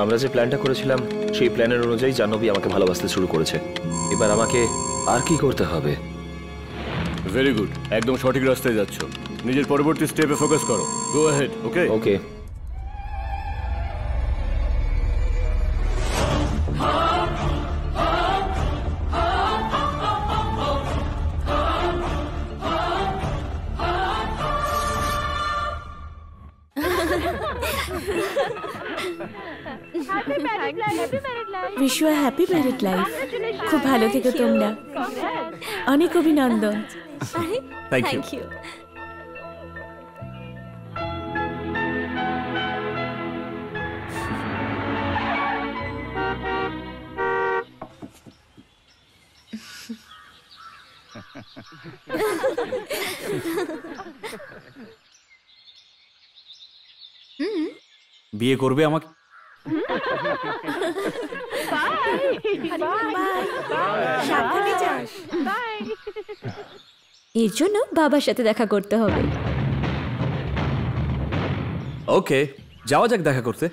আমরা যে প্ল্যানটা করেছিলাম সেই প্ল্যানের অনুযায়ী জাহ্নবী আমাকে ভালোবাসতে শুরু করেছে। এবার আমাকে আর কি করতে হবে? ভেরি গুড, একদম সঠিক রাস্তায় যাচ্ছ। নিজের পরবর্তী স্টেপে ফোকাস করো। Go ahead. Okay okay. Wish you a happy married life. খুব ভালো থেকো তোমরা। অনেক অভিনন্দন। Thank you. বিয়ে করবে আমাকে? এর জন্য বাবার সাথে দেখা করতে হবে। ওকে, যাওয়া যাক দেখা করতে।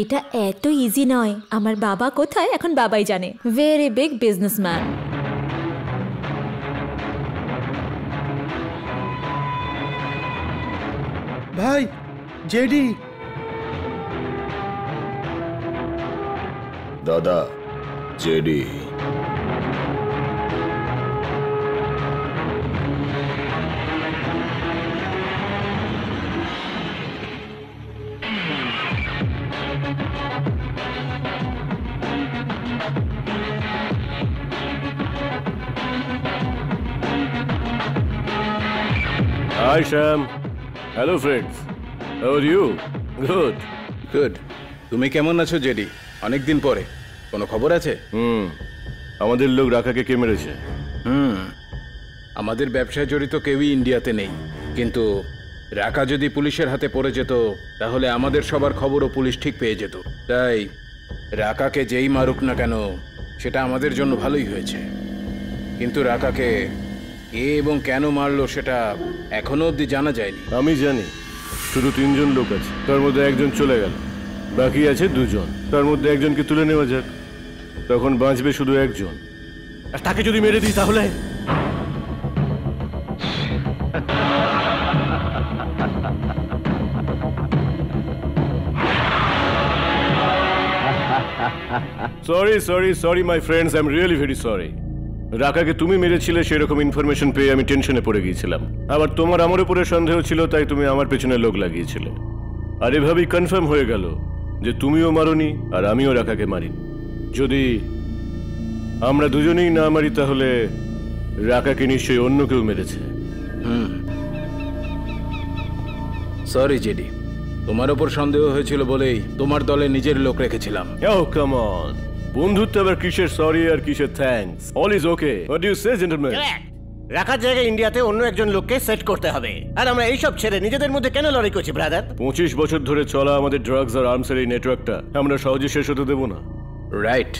এটা এত ইজি নয়। আমার বাবা কোথায় এখন বাবাই জানে। Very big businessman. ভাই, জেডি। দাদা, JD. Hi Shyam. Hello friends, how are you? Good good. তুমি কেমন আছো জেডি? অনেকদিন পরে। কোনো খবর আছে? আমাদের লোক রাকাকে কে মেরেছে? আমাদের ব্যবসায় জড়িত কেউই ইন্ডিয়াতে নেই, কিন্তু রাকা যদি পুলিশের হাতে পড়ে যেত তাহলে আমাদের সবার খবরও পুলিশ ঠিক পেয়ে যেত। তাই রাকাকে যেই মারুক না কেন সেটা আমাদের জন্য ভালোই হয়েছে। কিন্তু রাকাকে কে এবং কেন মারলো সেটা এখনো অবধি জানা যায়নি। আমি জানি, শুধু 3 জন লোক আছে, তার মধ্যে একজন চলে গেল, বাকি আছে 2 জন। তার মধ্যে একজনকে তুলে নেওয়া যাক, তখন বাঁচবে শুধু একজন। আর তাকে যদি মেরে দিই তাহলে? Sorry my friends, I am really very sorry. রাকাকে তুমি মেরেছিলে সেরকম ইনফরমেশন পেয়ে আমি টেনশনে পড়ে গিয়েছিলাম। আবার তোমার আমার উপরে সন্দেহ ছিল, তাই তুমি আমার পেছনে লোক লাগিয়েছিলে। আর এভাবেই কনফার্ম হয়ে গেল যে তুমিও মারোনি আর আমিও রাকাকে মারিনি। যদি আমরা দুজনেই না মারি তাহলে রাকাকে নিশ্চয়ই অন্য কেউ মেরেছে। সরি জেডি, তোমার উপর সন্দেহ হয়েছিল বলেই তোমার দলে নিজের লোক রেখেছিলাম। Oh, come on. বন্ধুত্ব আবার কিসের সরি আর কিসের thanks? All is okay. What do you say gentleman? রাখার জায়গায় ইন্ডিয়াতে অন্য একজন লোককে সেট করতে হবে। আর আমরা এইসব ছেড়ে নিজেদের মধ্যে কেন লড়াই করছি ব্রাদার? 25 বছর ধরে চলা আমাদের ড্রাগস আর আর্মসের এই নেটওয়ার্কটা আমরা সহজে শেষ হতে দেব না। রাইট।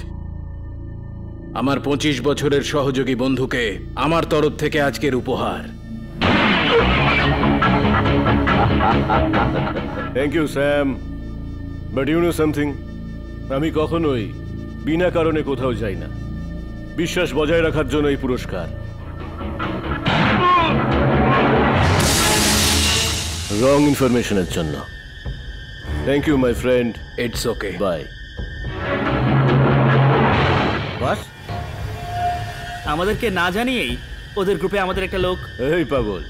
আমার 25 বছরের সহযোগী বন্ধুকে আমার তরফ থেকে আজকের উপহার। Thank you Sam, but you know something, আমি কখনোই বিনা কারণে কোথাও যাই না। বিশ্বাস বজায় রাখার জন্য এই পুরস্কার। রং ইনফরমেশনের জন্য thank you my friend. It's okay, bye. Boss, আমাদেরকে না জানিয়েই ওদের গ্রুপে আমাদের একটা লোক। এই পাগল,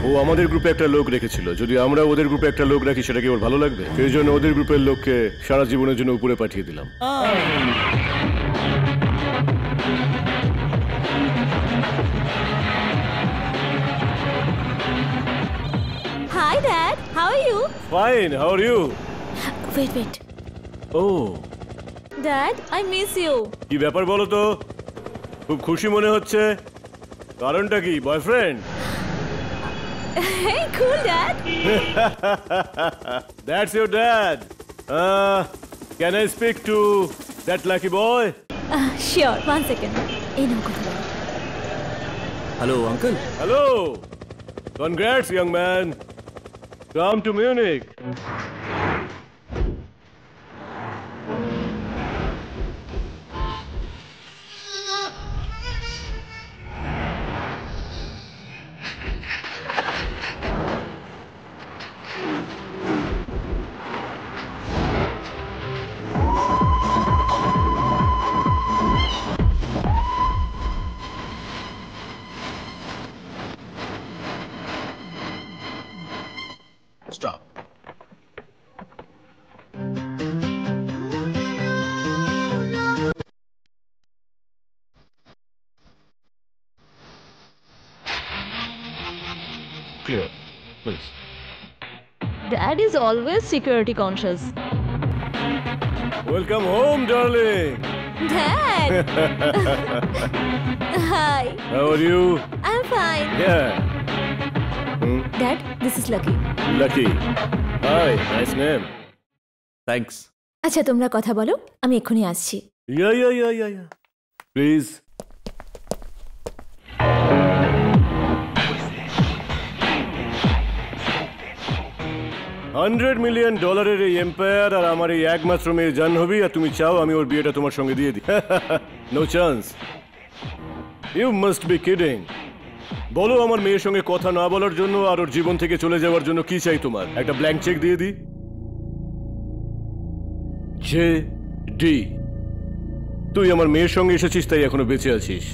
ও আমাদের গ্রুপে একটা লোক রেখেছিল। যদি আমরা ওদের গ্রুপে একটা লোক রাখি সেটা কি ওর ভালো লাগবে? সেই জন্য ওদের গ্রুপের লোককে সারা জীবনের জন্য উপরে পাঠিয়ে দিলাম। Hi dad, how are you? Fine, how are you? Wait. Oh dad, I miss you. কি ব্যাপার বলো তো? খুব খুশি মনে হচ্ছে, কারণটা কি? Boyfriend? Hey, cool, Dad. That's your dad. Can I speak to that lucky boy? Sure, 1 second. এই নাও কথা বলো। Hello uncle. Hello. Congrats, young man. Come to Munich. Stop. Clear, please. Dad is always security conscious. Welcome home, darling. Dad! Hi. How are you? I'm fine. Yeah. Dad, this is Lucky. Lucky. Hi, nice name. Thanks. আচ্ছা তোমরা কথা বলো, আমি এক্ষুনি আসছি। Yeah. Please. $100 million এই empire আর আমার এই একমাত্র মেয়ে জাহ্নবী, আর তুমি চাও আমি ওর বিয়েটা তোমার সঙ্গে দিয়ে দিই? No chance. You must be kidding. বলো আমার মেয়ের সঙ্গে কথা না বলার জন্য আর ওর জীবন থেকে চলে যাওয়ার জন্য কি চাই তোমার? একটা ব্ল্যাঙ্ক চেক দিয়ে দিই? J D. তুই আমার মেয়ের সঙ্গে এসেছিস তাই এখনো বেঁচে আছিস,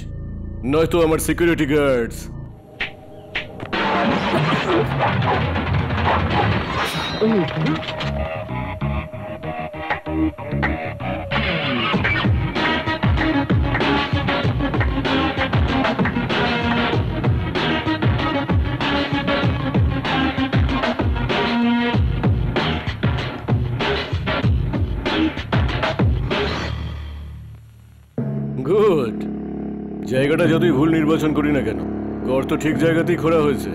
নয়তো আমার সিকিউরিটি গার্ডস। গুড। জায়গাটা যতই ভুল নির্বাচন করি না কেন, গর্ত ঠিক জায়গাতেই খোঁড়া হয়েছে।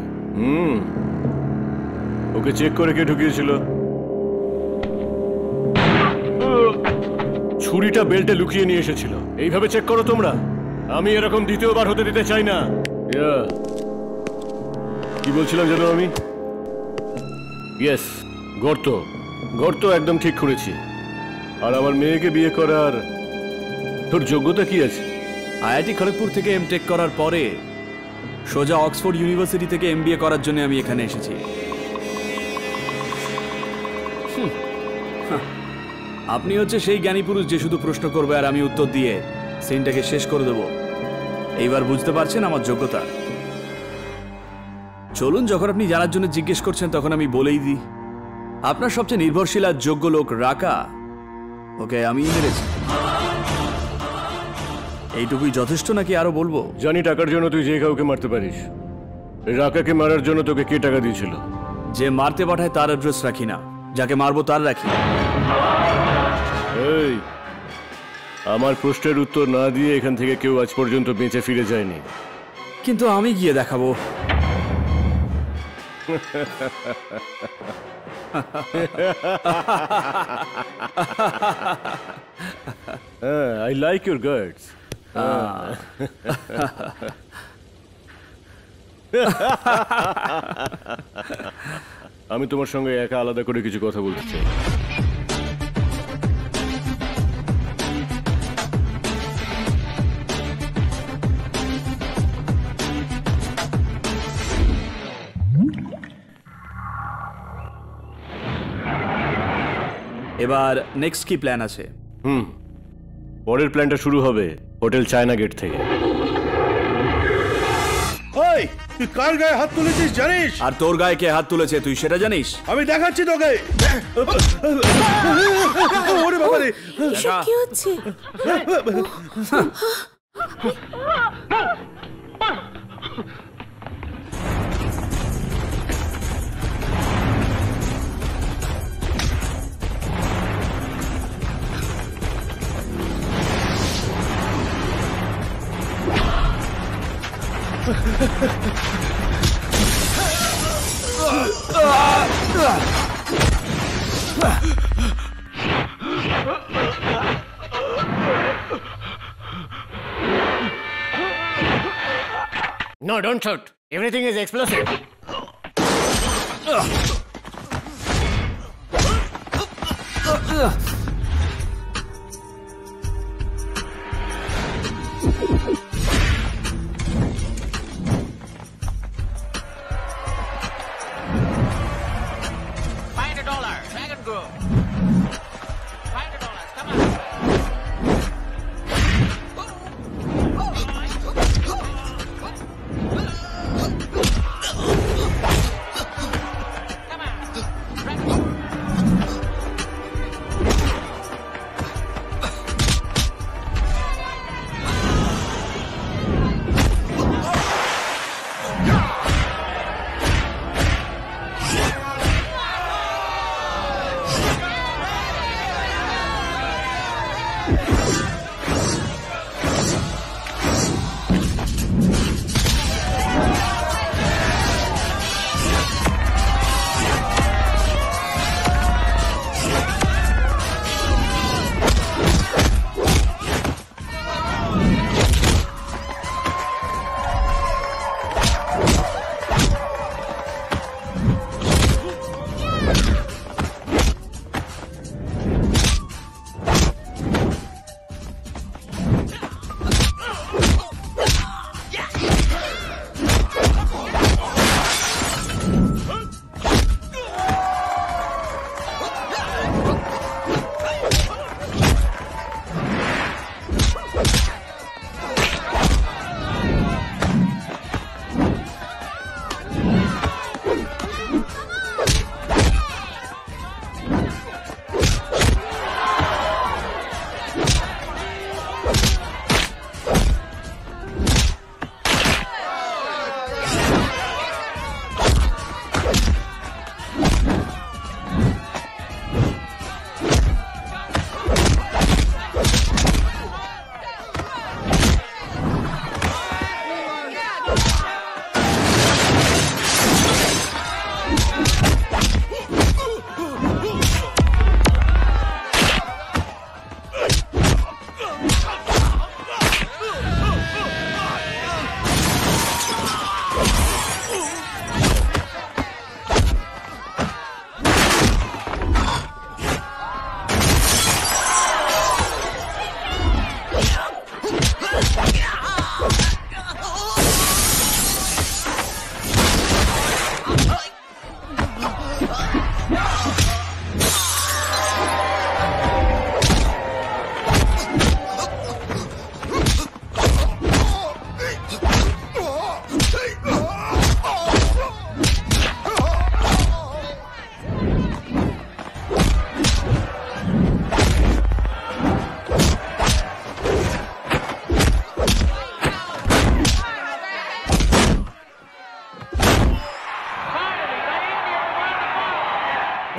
ওকে চেক করে কে ঢুকিয়েছিল? ছুরিটা বেল্টে লুকিয়ে নিয়ে এসেছিল। এইভাবে চেক করো তোমরা। আমি এরকম দ্বিতীয়বার হতে দিতে চাই না। কি বলছিলাম যেন আমি? ইয়েস, গর্ত একদম ঠিক করেছি। আর আমার মেয়েকে বিয়ে করার তোর যোগ্যতা কি আছে? আইআইটি খড়গপুর থেকে এমটেক করার পরে সোজা অক্সফোর্ড ইউনিভার্সিটি থেকে এমবিএ করার জন্য আমি এখানে এসেছি। আপনি হচ্ছে সেই জ্ঞানী পুরুষ যে শুধু প্রশ্ন করবে আর আমি উত্তর দিয়ে সিনটাকে শেষ করে দেব। এইবার বুঝতে পারছেন আমার যোগ্যতা? চলুন, যখন আপনি জানার জন্য জিজ্ঞেস করছেন তখন আমি বলেই দিই। আপনার সবচেয়ে নির্ভরশীল আর যোগ্য লোক রাকা, ওকে আমি মেরেছি। এইটুকুই যথেষ্ট নাকি আরো বলবো? জানি টাকার জন্য তুই যে কাউকে মারতে পারিস। রাকাকে মারার জন্য তোকে কে টাকা দিয়েছিল? যে মারতে পাঠায় তার অ্যাড্রেস রাখি না, যাকে মারবো তার রাখি। এই, আমার প্রশ্নের উত্তর না দিয়ে এখান থেকে কেউ আজ পর্যন্ত বেঁচে ফিরে যায়নি। কিন্তু আমি গিয়ে দেখাবো। I like your guts. আমি তোমার সঙ্গে একা আলাদা করে কিছু কথা বলতে চাই। এবার নেক্সট কি প্ল্যান আছে? পরের প্ল্যানটা শুরু হবে হোটেল চায়না গেট থেকে। ওই, তুই কার গায়ে হাত তুলেছিস জানিস? আর তোর গায়ে কে হাত তুলেছে তুই সেটা জানিস? আমি দেখাচ্ছি তোকে। ওরে বাবা রে, এসব কি হচ্ছে? No, don't shoot. Everything is explosive.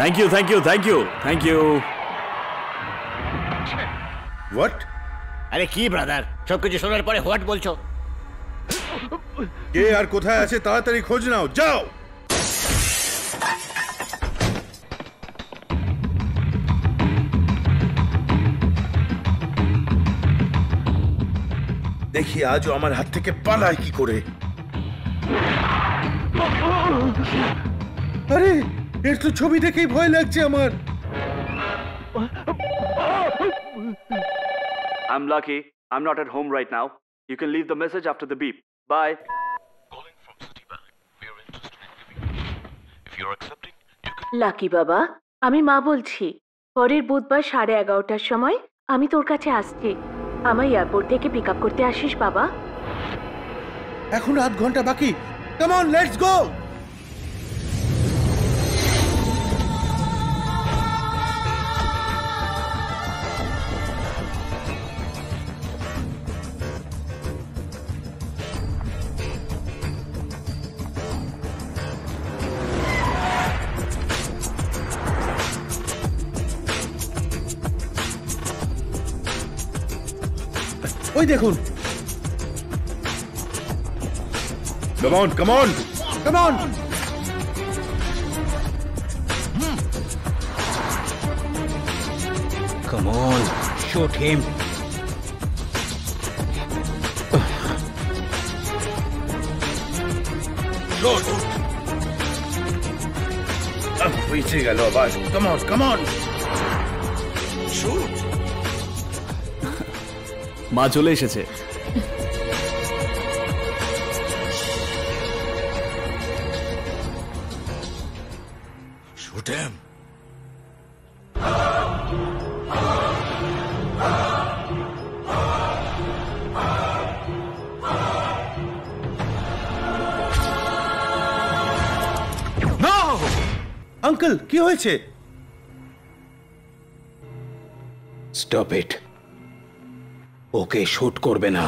Thank you thank you thank you thank you. What? আরে কি ব্রাদার, সবকিছু শোনার পরে হোয়াট বলছো? কে আর কোথায় আছে তাড়াতাড়ি খোঁজ নাও, যাও। দেখি আজও আমার হাত থেকে পালায় কি করে। আরে এর তো ছবি দেখেই ভয় লাগছে আমার। I'm lucky. I'm not at home right now. You can leave the message after the beep. Bye. Calling from Citibank. We are interested in giving you. If you're accepting, you can. Lucky বাবা, আমি মা বলছি। পরের বুধবার 11:30টার সময় আমি তোর কাছে আসছি। আমায় এয়ারপোর্ট থেকে পিক আপ করতে আসিস বাবা। এখন আধ ঘন্টা বাকি। Come on, let's go. ওই দেখুন। Come on, come on, come on. Come on, shoot him. Shoot. পিছিয়ে গেল আবার। Come on, come on. মা চলে এসেছে। Shoot him. আঙ্কেল কি হয়েছে? স্টপ ইট, ওকে শুট করবে না।